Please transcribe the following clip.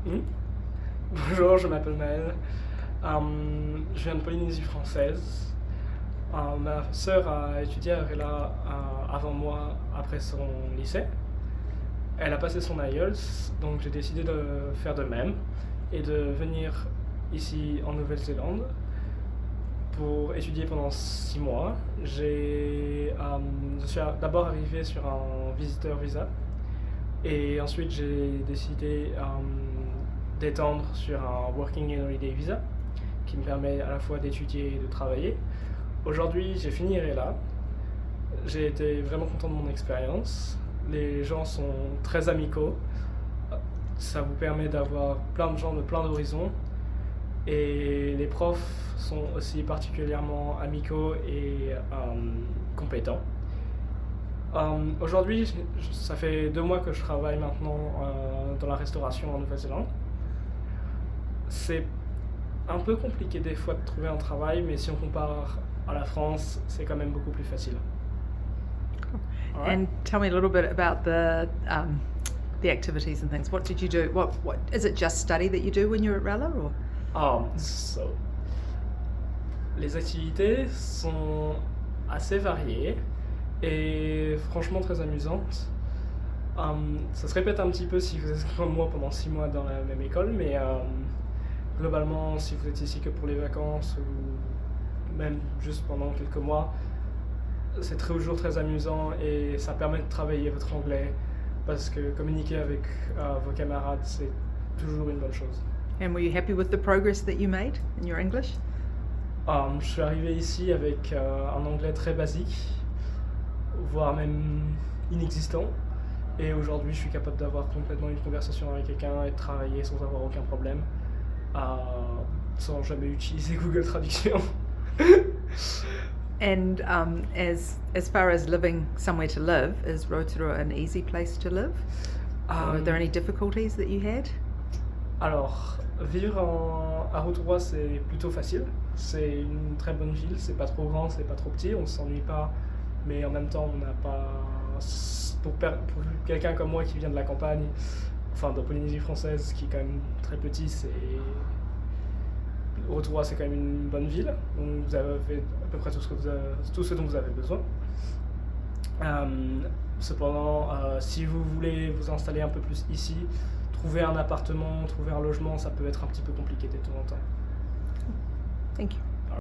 Hmm. Bonjour, je m'appelle Maël. Je viens de Polynésie française. Ma sœur a étudié à Rela avant moi, après son lycée. Elle a passé son IELTS, donc j'ai décidé de faire de même et de venir ici en Nouvelle-Zélande pour étudier pendant 6 mois. Je suis d'abord arrivé sur un visiteur visa et ensuite j'ai décidé d'étendre sur un Working and Holiday Visa qui me permet à la fois d'étudier et de travailler. Aujourd'hui, j'ai fini là. J'ai été vraiment content de mon expérience. Les gens sont très amicaux. Ça vous permet d'avoir plein de gens de plein d'horizons. Et les profs sont aussi particulièrement amicaux et compétents. Aujourd'hui, ça fait 2 mois que je travaille maintenant dans la restauration en Nouvelle-Zélande. C'est un peu compliqué des fois de trouver un travail, mais si on compare à la France, c'est quand même beaucoup plus facile. Right. And tell me a little bit about the activities and things. What did you do? What is it? Just study that you do when you're at Rella, or? Les activités sont assez variées et franchement très amusantes. Ça se répète un petit peu si vous êtes comme moi pendant 6 mois dans la même école, mais globalement, si vous êtes ici que pour les vacances ou même juste pendant quelques mois, c'est toujours très amusant et ça permet de travailler votre anglais parce que communiquer avec vos camarades, c'est toujours une bonne chose. And were you happy with the progress that you made in your English? Je suis arrivé ici avec un anglais très basique, voire même inexistant. Et aujourd'hui, je suis capable d'avoir complètement une conversation avec quelqu'un et de travailler sans avoir aucun problème, sans jamais utiliser Google Traduction. And as far as living somewhere to live, is Rotorua an easy place to live? Are there any difficulties that you had? Alors, vivre à Rotorua, c'est plutôt facile. C'est une très bonne ville, c'est pas trop grand, c'est pas trop petit, on s'ennuie pas, mais en même temps, on n'a pas... Pour quelqu'un comme moi qui vient de la campagne, enfin de Polynésie française, qui est quand même très petit, Rotorua, c'est quand même une bonne ville, donc vous avez à peu près tout ce dont vous avez besoin. Cependant, si vous voulez vous installer un peu plus ici, trouver un appartement, trouver un logement, ça peut être un petit peu compliqué de temps en temps. Thank you.